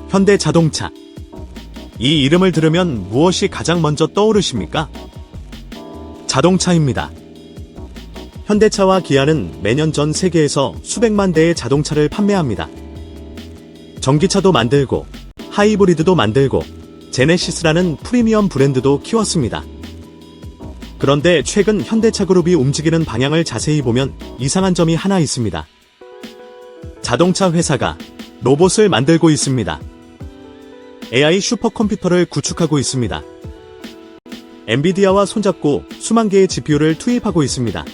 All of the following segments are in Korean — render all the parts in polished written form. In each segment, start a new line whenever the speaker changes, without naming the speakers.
현대자동차. 이 이름을 들으면 무엇이 가장 먼저 떠오르십니까? 자동차입니다. 현대차와 기아는 매년 전 세계에서 수백만 대의 자동차를 판매합니다. 전기차도 만들고 하이브리드도 만들고 제네시스라는 프리미엄 브랜드도 키웠습니다. 그런데 최근 현대차 그룹이 움직이는 방향을 자세히 보면 이상한 점이 하나 있습니다. 자동차 회사가 로봇을 만들고 있습니다. AI 슈퍼컴퓨터를 구축하고 있습니다. 엔비디아와 손잡고 수만 개의 GPU를 투입하고 있습니다.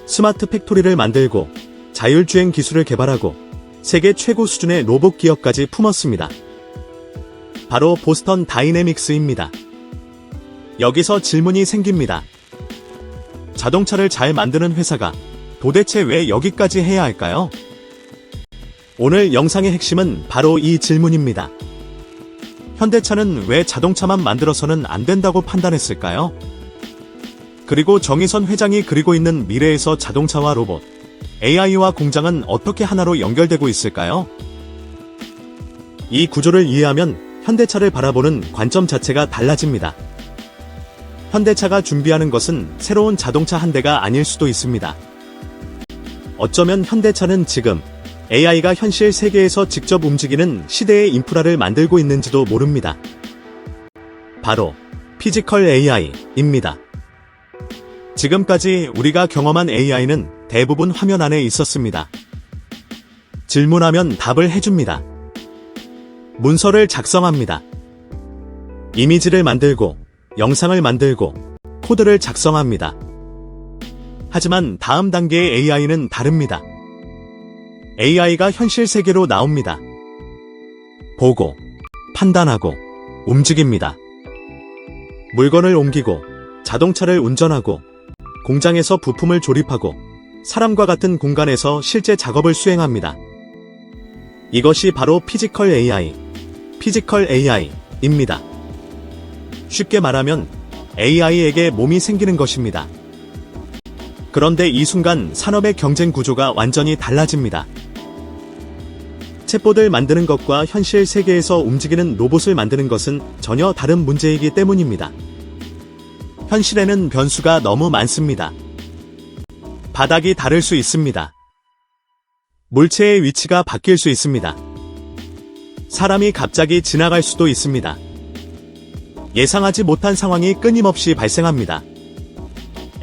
스마트 팩토리를 만들고 자율주행 기술을 개발하고 세계 최고 수준의 로봇 기업까지 품었습니다. 바로 보스턴 다이내믹스입니다. 여기서 질문이 생깁니다. 자동차를 잘 만드는 회사가 도대체 왜 여기까지 해야 할까요? 오늘 영상의 핵심은 바로 이 질문입니다. 현대차는 왜 자동차만 만들어서는 안 된다고 판단했을까요? 그리고 정의선 회장이 그리고 있는 미래에서 자동차와 로봇, AI와 공장은 어떻게 하나로 연결되고 있을까요? 이 구조를 이해하면 현대차를 바라보는 관점 자체가 달라집니다. 현대차가 준비하는 것은 새로운 자동차 한 대가 아닐 수도 있습니다. 어쩌면 현대차는 지금 AI가 현실 세계에서 직접 움직이는 시대의 인프라를 만들고 있는지도 모릅니다. 바로 피지컬 AI입니다. 지금까지 우리가 경험한 AI는 대부분 화면 안에 있었습니다. 질문하면 답을 해줍니다. 문서를 작성합니다. 이미지를 만들고 영상을 만들고 코드를 작성합니다. 하지만 다음 단계의 AI는 다릅니다. AI가 현실 세계로 나옵니다. 보고, 판단하고, 움직입니다. 물건을 옮기고, 자동차를 운전하고, 공장에서 부품을 조립하고, 사람과 같은 공간에서 실제 작업을 수행합니다. 이것이 바로 피지컬 AI입니다. 쉽게 말하면 AI에게 몸이 생기는 것입니다. 그런데 이 순간 산업의 경쟁 구조가 완전히 달라집니다. 챗봇을 만드는 것과 현실 세계에서 움직이는 로봇을 만드는 것은 전혀 다른 문제이기 때문입니다. 현실에는 변수가 너무 많습니다. 바닥이 다를 수 있습니다. 물체의 위치가 바뀔 수 있습니다. 사람이 갑자기 지나갈 수도 있습니다. 예상하지 못한 상황이 끊임없이 발생합니다.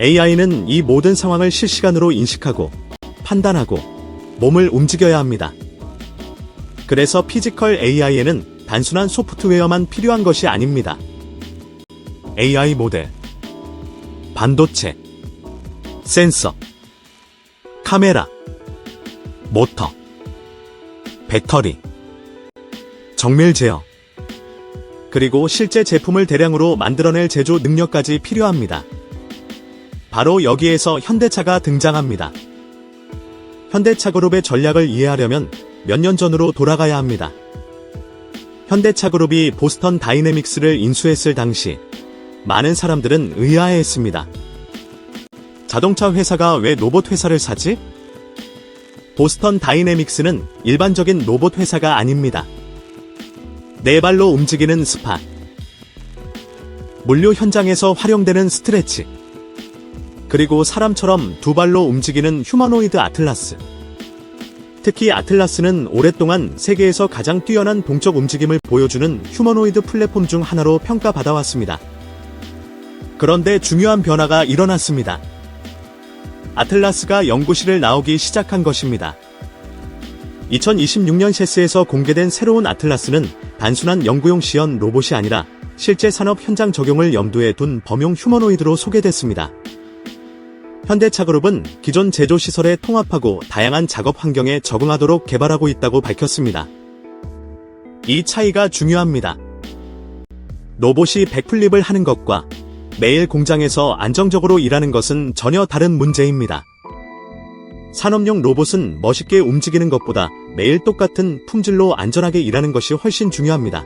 AI는 이 모든 상황을 실시간으로 인식하고 판단하고 몸을 움직여야 합니다. 그래서 피지컬 AI에는 단순한 소프트웨어만 필요한 것이 아닙니다. AI 모델, 반도체, 센서, 카메라, 모터, 배터리, 정밀 제어, 그리고 실제 제품을 대량으로 만들어낼 제조 능력까지 필요합니다. 바로 여기에서 현대차가 등장합니다. 현대차 그룹의 전략을 이해하려면 몇 년 전으로 돌아가야 합니다. 현대차 그룹이 보스턴 다이내믹스를 인수했을 당시 많은 사람들은 의아해했습니다. 자동차 회사가 왜 로봇 회사를 사지? 보스턴 다이내믹스는 일반적인 로봇 회사가 아닙니다. 네 발로 움직이는 스팟, 물류 현장에서 활용되는 스트레치, 그리고 사람처럼 두 발로 움직이는 휴머노이드 아틀라스. 특히 아틀라스는 오랫동안 세계에서 가장 뛰어난 동적 움직임을 보여주는 휴머노이드 플랫폼 중 하나로 평가받아왔습니다. 그런데 중요한 변화가 일어났습니다. 아틀라스가 연구실을 나오기 시작한 것입니다. 2026년 CES에서 공개된 새로운 아틀라스는 단순한 연구용 시연 로봇이 아니라 실제 산업 현장 적용을 염두에 둔 범용 휴머노이드로 소개됐습니다. 현대차 그룹은 기존 제조 시설에 통합하고 다양한 작업 환경에 적응하도록 개발하고 있다고 밝혔습니다. 이 차이가 중요합니다. 로봇이 백플립을 하는 것과 매일 공장에서 안정적으로 일하는 것은 전혀 다른 문제입니다. 산업용 로봇은 멋있게 움직이는 것보다 매일 똑같은 품질로 안전하게 일하는 것이 훨씬 중요합니다.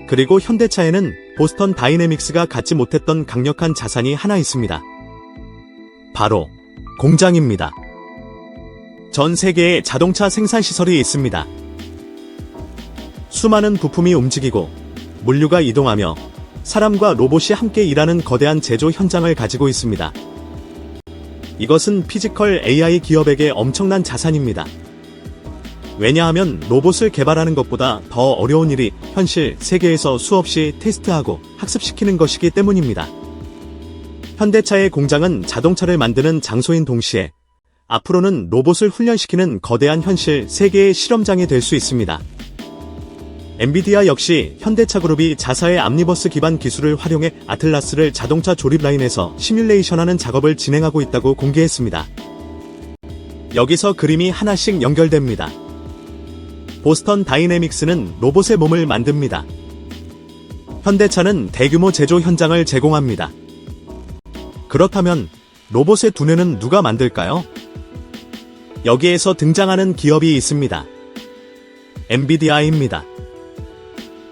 그리고 현대차에는 보스턴 다이내믹스가 갖지 못했던 강력한 자산이 하나 있습니다. 바로 공장입니다. 전 세계에 자동차 생산 시설이 있습니다. 수많은 부품이 움직이고 물류가 이동하며 사람과 로봇이 함께 일하는 거대한 제조 현장을 가지고 있습니다. 이것은 피지컬 AI 기업에게 엄청난 자산입니다. 왜냐하면 로봇을 개발하는 것보다 더 어려운 일이 현실 세계에서 수없이 테스트하고 학습시키는 것이기 때문입니다. 현대차의 공장은 자동차를 만드는 장소인 동시에 앞으로는 로봇을 훈련시키는 거대한 현실 세계의 실험장이 될 수 있습니다. 엔비디아 역시 현대차 그룹이 자사의 암니버스 기반 기술을 활용해 아틀라스를 자동차 조립 라인에서 시뮬레이션하는 작업을 진행하고 있다고 공개했습니다. 여기서 그림이 하나씩 연결됩니다. 보스턴 다이내믹스는 로봇의 몸을 만듭니다. 현대차는 대규모 제조 현장을 제공합니다. 그렇다면 로봇의 두뇌는 누가 만들까요? 여기에서 등장하는 기업이 있습니다. 엔비디아입니다.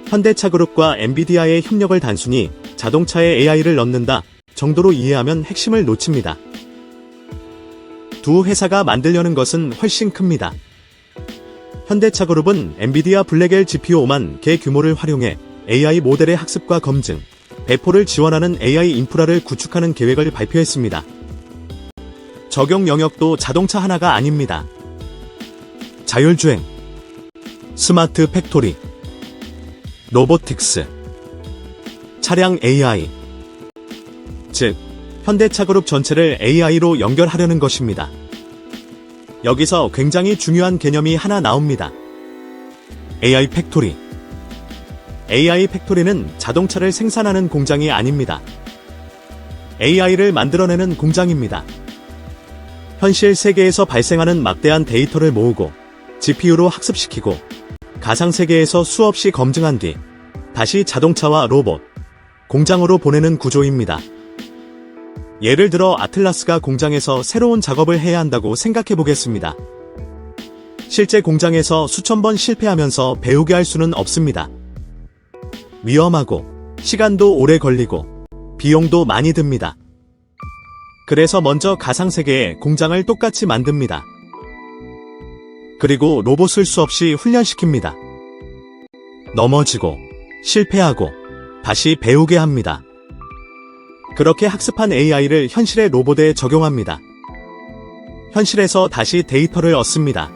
현대차 그룹과 엔비디아의 협력을 단순히 자동차에 AI를 넣는다 정도로 이해하면 핵심을 놓칩니다. 두 회사가 만들려는 것은 훨씬 큽니다. 현대차 그룹은 엔비디아 블랙엘 GPU 5만 개 규모를 활용해 AI 모델의 학습과 검증, 배포를 지원하는 AI 인프라를 구축하는 계획을 발표했습니다. 적용 영역도 자동차 하나가 아닙니다. 자율주행, 스마트 팩토리, 로보틱스, 차량 AI, 즉 현대차 그룹 전체를 AI로 연결하려는 것입니다. 여기서 굉장히 중요한 개념이 하나 나옵니다. AI 팩토리. AI 팩토리는 자동차를 생산하는 공장이 아닙니다. AI를 만들어내는 공장입니다. 현실 세계에서 발생하는 막대한 데이터를 모으고 GPU로 학습시키고 가상세계에서 수없이 검증한 뒤 다시 자동차와 로봇, 공장으로 보내는 구조입니다. 예를 들어 아틀라스가 공장에서 새로운 작업을 해야 한다고 생각해 보겠습니다. 실제 공장에서 수천 번 실패하면서 배우게 할 수는 없습니다. 위험하고 시간도 오래 걸리고 비용도 많이 듭니다. 그래서 먼저 가상세계에 공장을 똑같이 만듭니다. 그리고 로봇을 수없이 훈련시킵니다. 넘어지고 실패하고 다시 배우게 합니다. 그렇게 학습한 AI를 현실의 로봇에 적용합니다. 현실에서 다시 데이터를 얻습니다.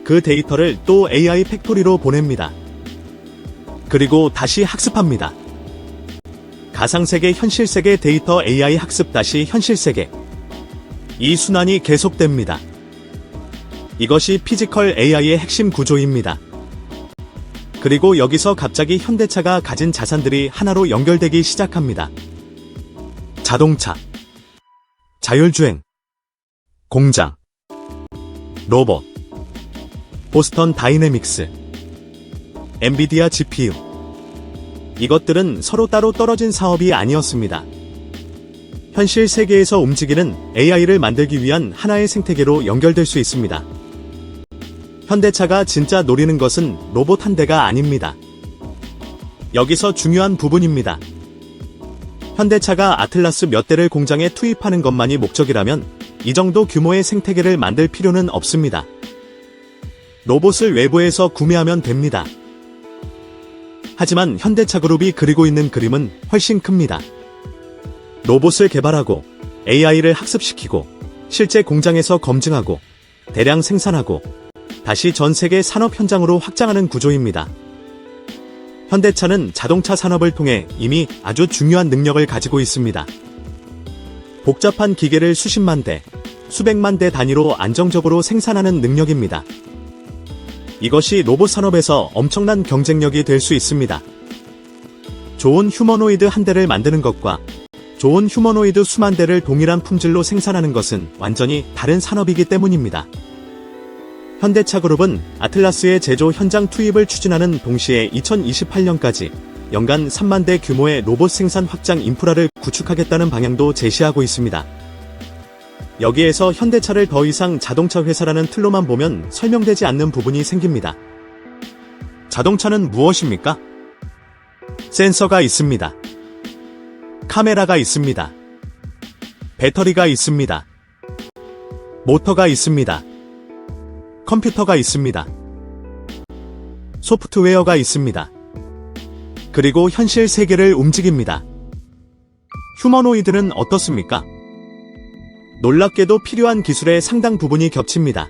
그 데이터를 또 AI 팩토리로 보냅니다. 그리고 다시 학습합니다. 가상세계, 현실세계 데이터 AI 학습 다시 현실세계. 이 순환이 계속됩니다. 이것이 피지컬 AI의 핵심 구조입니다. 그리고 여기서 갑자기 현대차가 가진 자산들이 하나로 연결되기 시작합니다. 자동차, 자율주행, 공장, 로봇, 보스턴 다이내믹스, 엔비디아 GPU. 이것들은 서로 따로 떨어진 사업이 아니었습니다. 현실 세계에서 움직이는 AI를 만들기 위한 하나의 생태계로 연결될 수 있습니다. 현대차가 진짜 노리는 것은 로봇 한 대가 아닙니다. 여기서 중요한 부분입니다. 현대차가 아틀라스 몇 대를 공장에 투입하는 것만이 목적이라면 이 정도 규모의 생태계를 만들 필요는 없습니다. 로봇을 외부에서 구매하면 됩니다. 하지만 현대차 그룹이 그리고 있는 그림은 훨씬 큽니다. 로봇을 개발하고 AI를 학습시키고 실제 공장에서 검증하고 대량 생산하고 다시 전 세계 산업 현장으로 확장하는 구조입니다. 현대차는 자동차 산업을 통해 이미 아주 중요한 능력을 가지고 있습니다. 복잡한 기계를 수십만 대, 수백만 대 단위로 안정적으로 생산하는 능력입니다. 이것이 로봇 산업에서 엄청난 경쟁력이 될 수 있습니다. 좋은 휴머노이드 한 대를 만드는 것과 좋은 휴머노이드 수만 대를 동일한 품질로 생산하는 것은 완전히 다른 산업이기 때문입니다. 현대차 그룹은 아틀라스의 제조 현장 투입을 추진하는 동시에 2028년까지 연간 3만 대 규모의 로봇 생산 확장 인프라를 구축하겠다는 방향도 제시하고 있습니다. 여기에서 현대차를 더 이상 자동차 회사라는 틀로만 보면 설명되지 않는 부분이 생깁니다. 자동차는 무엇입니까? 센서가 있습니다. 카메라가 있습니다. 배터리가 있습니다. 모터가 있습니다. 컴퓨터가 있습니다. 소프트웨어가 있습니다. 그리고 현실 세계를 움직입니다. 휴머노이드는 어떻습니까? 놀랍게도 필요한 기술의 상당 부분이 겹칩니다.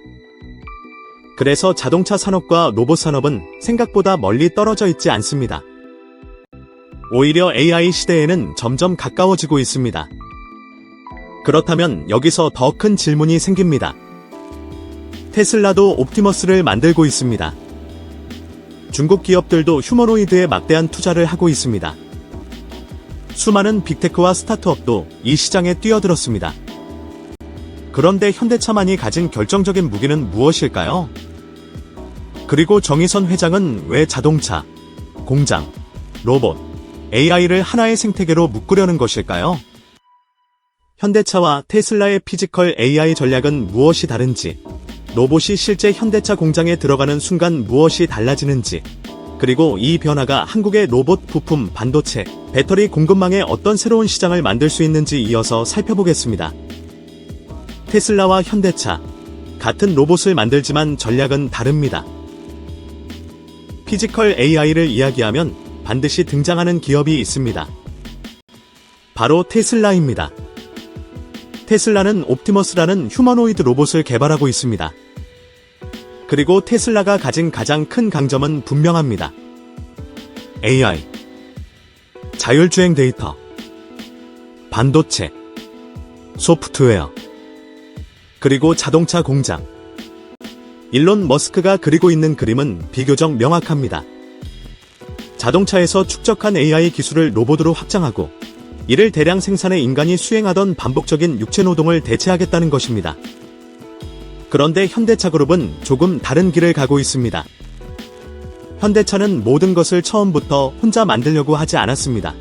그래서 자동차 산업과 로봇 산업은 생각보다 멀리 떨어져 있지 않습니다. 오히려 AI 시대에는 점점 가까워지고 있습니다. 그렇다면 여기서 더 큰 질문이 생깁니다. 테슬라도 옵티머스를 만들고 있습니다. 중국 기업들도 휴머노이드에 막대한 투자를 하고 있습니다. 수많은 빅테크와 스타트업도 이 시장에 뛰어들었습니다. 그런데 현대차만이 가진 결정적인 무기는 무엇일까요? 그리고 정의선 회장은 왜 자동차, 공장, 로봇, AI를 하나의 생태계로 묶으려는 것일까요? 현대차와 테슬라의 피지컬 AI 전략은 무엇이 다른지, 로봇이 실제 현대차 공장에 들어가는 순간 무엇이 달라지는지, 그리고 이 변화가 한국의 로봇 부품, 반도체, 배터리 공급망에 어떤 새로운 시장을 만들 수 있는지 이어서 살펴보겠습니다. 테슬라와 현대차, 같은 로봇을 만들지만 전략은 다릅니다. 피지컬 AI를 이야기하면 반드시 등장하는 기업이 있습니다. 바로 테슬라입니다. 테슬라는 옵티머스라는 휴머노이드 로봇을 개발하고 있습니다. 그리고 테슬라가 가진 가장 큰 강점은 분명합니다. AI, 자율주행 데이터, 반도체, 소프트웨어, 그리고 자동차 공장. 일론 머스크가 그리고 있는 그림은 비교적 명확합니다. 자동차에서 축적한 AI 기술을 로봇으로 확장하고 이를 대량 생산해 인간이 수행하던 반복적인 육체 노동을 대체하겠다는 것입니다. 그런데 현대차그룹은 조금 다른 길을 가고 있습니다. 현대차는 모든 것을 처음부터 혼자 만들려고 하지 않았습니다.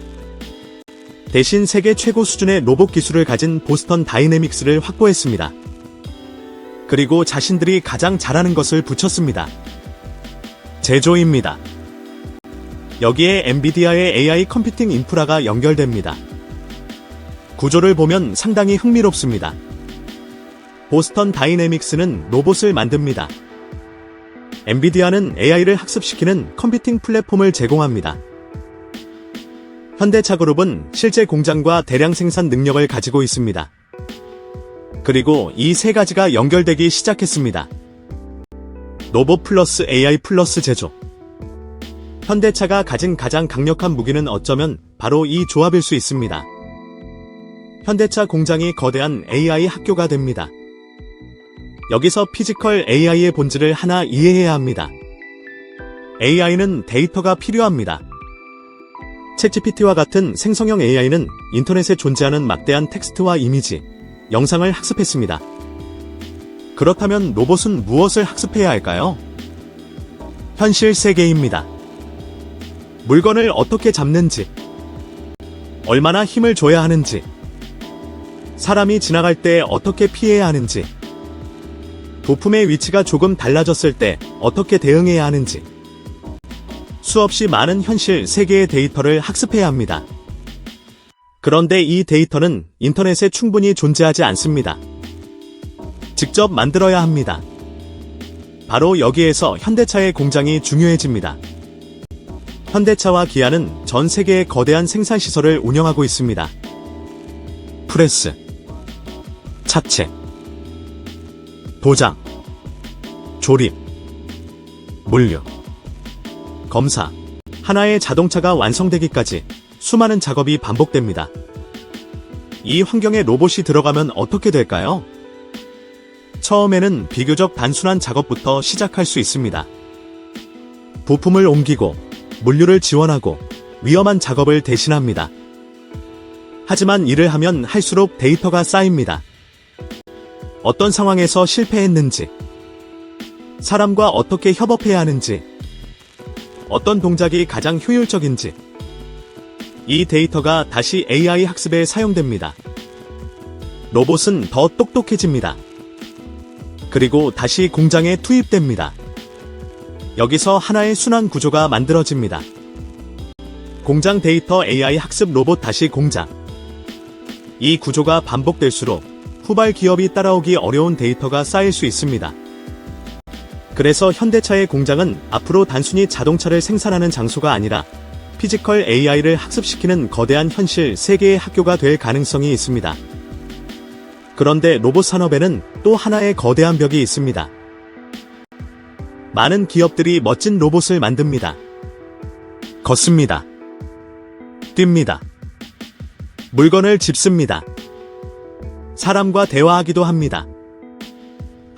대신 세계 최고 수준의 로봇 기술을 가진 보스턴 다이내믹스를 확보했습니다. 그리고 자신들이 가장 잘하는 것을 붙였습니다. 제조입니다. 여기에 엔비디아의 AI 컴퓨팅 인프라가 연결됩니다. 구조를 보면 상당히 흥미롭습니다. 보스턴 다이내믹스는 로봇을 만듭니다. 엔비디아는 AI를 학습시키는 컴퓨팅 플랫폼을 제공합니다. 현대차그룹은 실제 공장과 대량 생산 능력을 가지고 있습니다. 그리고 이 세 가지가 연결되기 시작했습니다. 로봇 플러스 AI 플러스 제조. 현대차가 가진 가장 강력한 무기는 어쩌면 바로 이 조합일 수 있습니다. 현대차 공장이 거대한 AI 학교가 됩니다. 여기서 피지컬 AI의 본질을 하나 이해해야 합니다. AI는 데이터가 필요합니다. 챗GPT와 같은 생성형 AI는 인터넷에 존재하는 막대한 텍스트와 이미지, 영상을 학습했습니다. 그렇다면 로봇은 무엇을 학습해야 할까요? 현실 세계입니다. 물건을 어떻게 잡는지, 얼마나 힘을 줘야 하는지, 사람이 지나갈 때 어떻게 피해야 하는지, 부품의 위치가 조금 달라졌을 때 어떻게 대응해야 하는지, 수없이 많은 현실 세계의 데이터를 학습해야 합니다. 그런데 이 데이터는 인터넷에 충분히 존재하지 않습니다. 직접 만들어야 합니다. 바로 여기에서 현대차의 공장이 중요해집니다. 현대차와 기아는 전 세계의 거대한 생산시설을 운영하고 있습니다. 프레스, 차체, 도장, 조립, 물류, 검사, 하나의 자동차가 완성되기까지 수많은 작업이 반복됩니다. 이 환경에 로봇이 들어가면 어떻게 될까요? 처음에는 비교적 단순한 작업부터 시작할 수 있습니다. 부품을 옮기고, 물류를 지원하고, 위험한 작업을 대신합니다. 하지만 일을 하면 할수록 데이터가 쌓입니다. 어떤 상황에서 실패했는지, 사람과 어떻게 협업해야 하는지, 어떤 동작이 가장 효율적인지, 이 데이터가 다시 AI 학습에 사용됩니다. 로봇은 더 똑똑해집니다. 그리고 다시 공장에 투입됩니다. 여기서 하나의 순환 구조가 만들어집니다. 공장 데이터 AI 학습 로봇 다시 공장. 이 구조가 반복될수록 후발 기업이 따라오기 어려운 데이터가 쌓일 수 있습니다. 그래서 현대차의 공장은 앞으로 단순히 자동차를 생산하는 장소가 아니라 피지컬 AI를 학습시키는 거대한 현실 세계의 학교가 될 가능성이 있습니다. 그런데 로봇 산업에는 또 하나의 거대한 벽이 있습니다. 많은 기업들이 멋진 로봇을 만듭니다. 걷습니다. 뜁니다. 물건을 짚습니다. 사람과 대화하기도 합니다.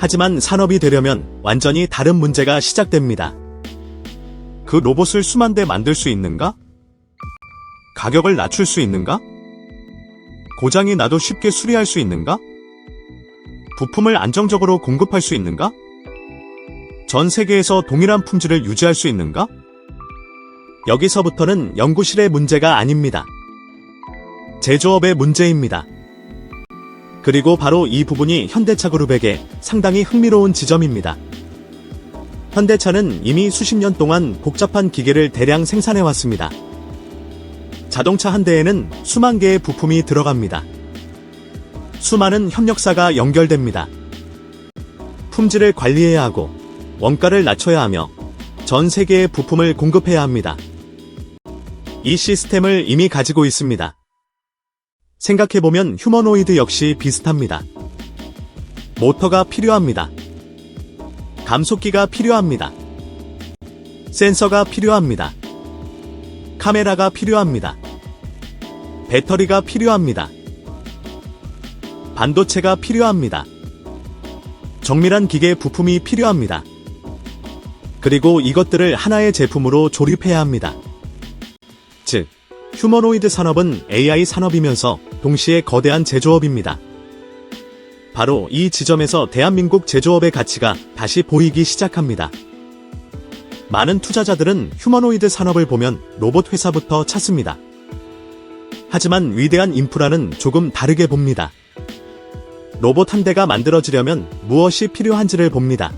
하지만 산업이 되려면 완전히 다른 문제가 시작됩니다. 그 로봇을 수만 대 만들 수 있는가? 가격을 낮출 수 있는가? 고장이 나도 쉽게 수리할 수 있는가? 부품을 안정적으로 공급할 수 있는가? 전 세계에서 동일한 품질을 유지할 수 있는가? 여기서부터는 연구실의 문제가 아닙니다. 제조업의 문제입니다. 그리고 바로 이 부분이 현대차 그룹에게 상당히 흥미로운 지점입니다. 현대차는 이미 수십 년 동안 복잡한 기계를 대량 생산해왔습니다. 자동차 한 대에는 수만 개의 부품이 들어갑니다. 수많은 협력사가 연결됩니다. 품질을 관리해야 하고 원가를 낮춰야 하며 전 세계의 부품을 공급해야 합니다. 이 시스템을 이미 가지고 있습니다. 생각해보면 휴머노이드 역시 비슷합니다. 모터가 필요합니다. 감속기가 필요합니다. 센서가 필요합니다. 카메라가 필요합니다. 배터리가 필요합니다. 반도체가 필요합니다. 정밀한 기계 부품이 필요합니다. 그리고 이것들을 하나의 제품으로 조립해야 합니다. 즉, 휴머노이드 산업은 AI 산업이면서 동시에 거대한 제조업입니다. 바로 이 지점에서 대한민국 제조업의 가치가 다시 보이기 시작합니다. 많은 투자자들은 휴머노이드 산업을 보면 로봇 회사부터 찾습니다. 하지만 위대한 인프라는 조금 다르게 봅니다. 로봇 한 대가 만들어지려면 무엇이 필요한지를 봅니다.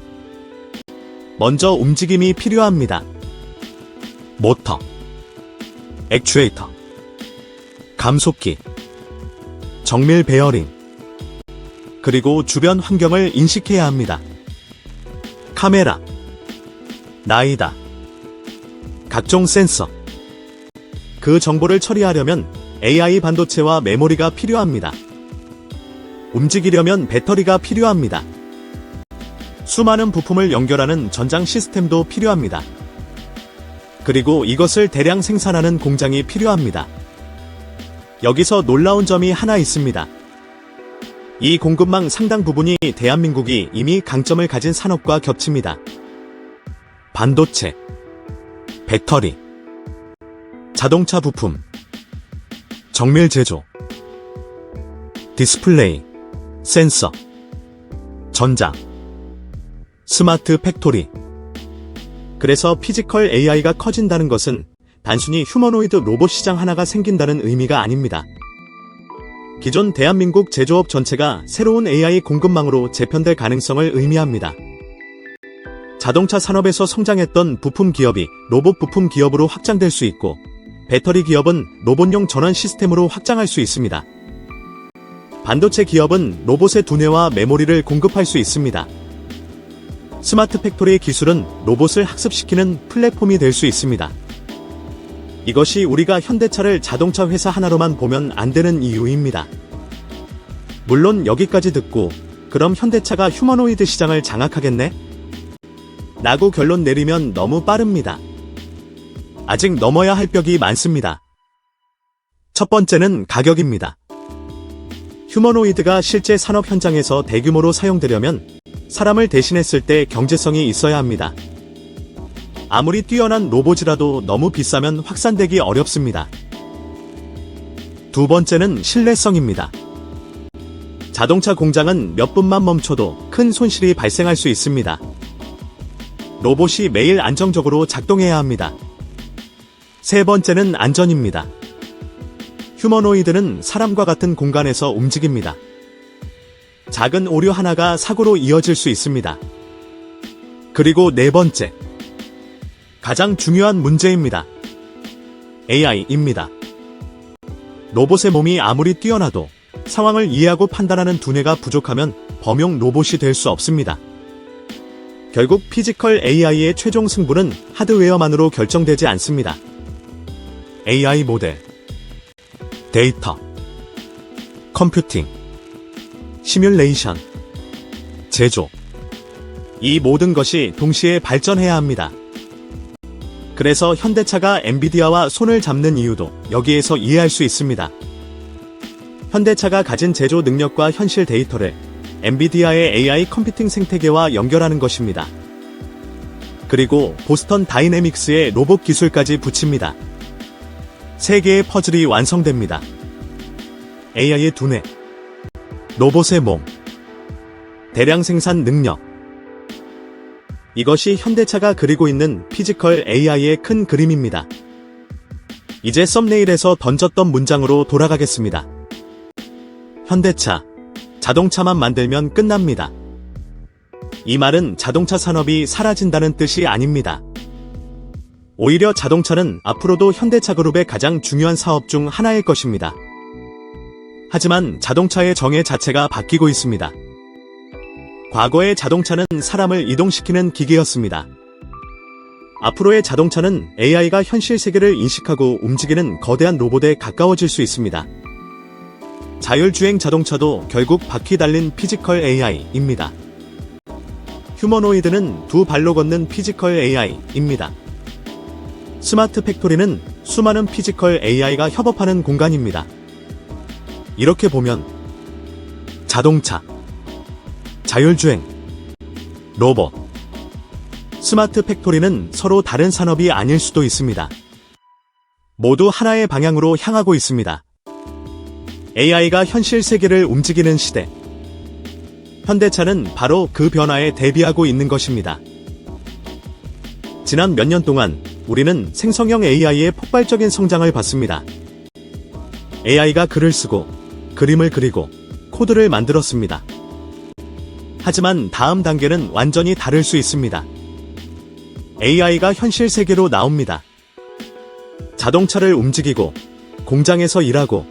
먼저 움직임이 필요합니다. 모터, 액추에이터, 감속기, 정밀 베어링, 그리고 주변 환경을 인식해야 합니다. 카메라, 나이다, 각종 센서. 그 정보를 처리하려면 AI 반도체와 메모리가 필요합니다. 움직이려면 배터리가 필요합니다. 수많은 부품을 연결하는 전장 시스템도 필요합니다. 그리고 이것을 대량 생산하는 공장이 필요합니다. 여기서 놀라운 점이 하나 있습니다. 이 공급망 상당 부분이 대한민국이 이미 강점을 가진 산업과 겹칩니다. 반도체, 배터리, 자동차 부품, 정밀 제조, 디스플레이, 센서, 전장, 스마트 팩토리. 그래서 피지컬 AI가 커진다는 것은 단순히 휴머노이드 로봇 시장 하나가 생긴다는 의미가 아닙니다. 기존 대한민국 제조업 전체가 새로운 AI 공급망으로 재편될 가능성을 의미합니다. 자동차 산업에서 성장했던 부품 기업이 로봇 부품 기업으로 확장될 수 있고, 배터리 기업은 로봇용 전원 시스템으로 확장할 수 있습니다. 반도체 기업은 로봇의 두뇌와 메모리를 공급할 수 있습니다. 스마트 팩토리 기술은 로봇을 학습시키는 플랫폼이 될 수 있습니다. 이것이 우리가 현대차를 자동차 회사 하나로만 보면 안 되는 이유입니다. 물론 여기까지 듣고 그럼 현대차가 휴머노이드 시장을 장악하겠네? 라고 결론 내리면 너무 빠릅니다. 아직 넘어야 할 벽이 많습니다. 첫 번째는 가격입니다. 휴머노이드가 실제 산업 현장에서 대규모로 사용되려면 사람을 대신했을 때 경제성이 있어야 합니다. 아무리 뛰어난 로봇이라도 너무 비싸면 확산되기 어렵습니다. 두 번째는 신뢰성입니다. 자동차 공장은 몇 분만 멈춰도 큰 손실이 발생할 수 있습니다. 로봇이 매일 안정적으로 작동해야 합니다. 세 번째는 안전입니다. 휴머노이드는 사람과 같은 공간에서 움직입니다. 작은 오류 하나가 사고로 이어질 수 있습니다. 그리고 네 번째, 가장 중요한 문제입니다. AI입니다. 로봇의 몸이 아무리 뛰어나도 상황을 이해하고 판단하는 두뇌가 부족하면 범용 로봇이 될 수 없습니다. 결국 피지컬 AI의 최종 승부는 하드웨어만으로 결정되지 않습니다. AI 모델, 데이터, 컴퓨팅, 시뮬레이션, 제조. 이 모든 것이 동시에 발전해야 합니다. 그래서 현대차가 엔비디아와 손을 잡는 이유도 여기에서 이해할 수 있습니다. 현대차가 가진 제조 능력과 현실 데이터를 엔비디아의 AI 컴퓨팅 생태계와 연결하는 것입니다. 그리고 보스턴 다이내믹스의 로봇 기술까지 붙입니다. 세 개의 퍼즐이 완성됩니다. AI의 두뇌, 로봇의 몸, 대량 생산 능력. 이것이 현대차가 그리고 있는 피지컬 AI의 큰 그림입니다. 이제 썸네일에서 던졌던 문장으로 돌아가겠습니다. 현대차, 자동차만 만들면 끝납니다. 이 말은 자동차 산업이 사라진다는 뜻이 아닙니다. 오히려 자동차는 앞으로도 현대차 그룹의 가장 중요한 사업 중 하나일 것입니다. 하지만 자동차의 정의 자체가 바뀌고 있습니다. 과거의 자동차는 사람을 이동시키는 기계였습니다. 앞으로의 자동차는 AI가 현실 세계를 인식하고 움직이는 거대한 로봇에 가까워질 수 있습니다. 자율주행 자동차도 결국 바퀴 달린 피지컬 AI입니다. 휴머노이드는 두 발로 걷는 피지컬 AI입니다. 스마트 팩토리는 수많은 피지컬 AI가 협업하는 공간입니다. 이렇게 보면 자동차, 자율주행, 로봇, 스마트 팩토리는 서로 다른 산업이 아닐 수도 있습니다. 모두 하나의 방향으로 향하고 있습니다. AI가 현실 세계를 움직이는 시대. 현대차는 바로 그 변화에 대비하고 있는 것입니다. 지난 몇 년 동안 우리는 생성형 AI의 폭발적인 성장을 봤습니다. AI가 글을 쓰고, 그림을 그리고, 코드를 만들었습니다. 하지만 다음 단계는 완전히 다를 수 있습니다. AI가 현실 세계로 나옵니다. 자동차를 움직이고, 공장에서 일하고,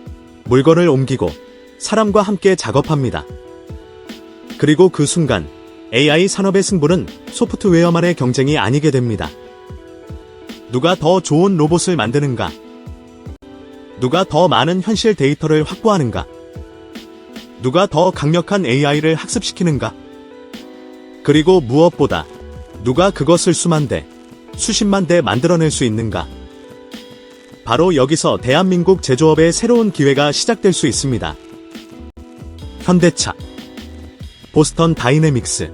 물건을 옮기고, 사람과 함께 작업합니다. 그리고 그 순간, AI 산업의 승부는 소프트웨어만의 경쟁이 아니게 됩니다. 누가 더 좋은 로봇을 만드는가? 누가 더 많은 현실 데이터를 확보하는가? 누가 더 강력한 AI를 학습시키는가? 그리고 무엇보다 누가 그것을 수만 대, 수십만 대 만들어낼 수 있는가? 바로 여기서 대한민국 제조업의 새로운 기회가 시작될 수 있습니다. 현대차, 보스턴 다이내믹스,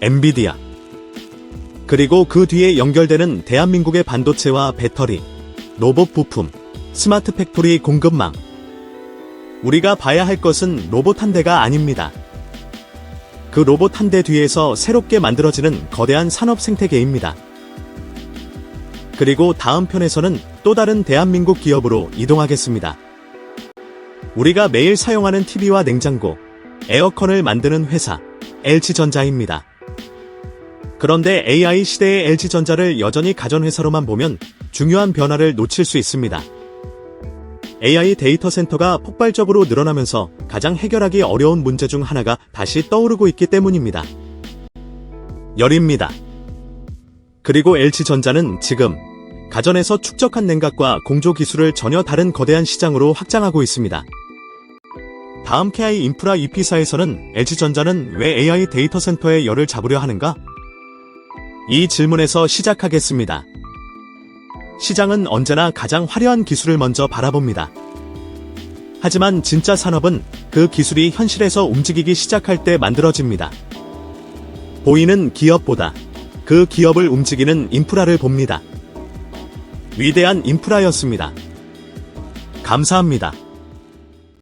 엔비디아, 그리고 그 뒤에 연결되는 대한민국의 반도체와 배터리, 로봇 부품, 스마트 팩토리 공급망. 우리가 봐야 할 것은 로봇 한 대가 아닙니다. 그 로봇 한 대 뒤에서 새롭게 만들어지는 거대한 산업 생태계입니다. 그리고 다음 편에서는 또 다른 대한민국 기업으로 이동하겠습니다. 우리가 매일 사용하는 TV와 냉장고, 에어컨을 만드는 회사, LG전자입니다. 그런데 AI 시대의 LG전자를 여전히 가전회사로만 보면 중요한 변화를 놓칠 수 있습니다. AI 데이터 센터가 폭발적으로 늘어나면서 가장 해결하기 어려운 문제 중 하나가 다시 떠오르고 있기 때문입니다. 열입니다. 그리고 LG전자는 지금 가전에서 축적한 냉각과 공조 기술을 전혀 다른 거대한 시장으로 확장하고 있습니다. 다음 KI 인프라 EP사에서는 LG전자는 왜 AI 데이터 센터의 열을 잡으려 하는가? 이 질문에서 시작하겠습니다. 시장은 언제나 가장 화려한 기술을 먼저 바라봅니다. 하지만 진짜 산업은 그 기술이 현실에서 움직이기 시작할 때 만들어집니다. 보이는 기업보다 그 기업을 움직이는 인프라를 봅니다. 위대한 인프라였습니다. 감사합니다.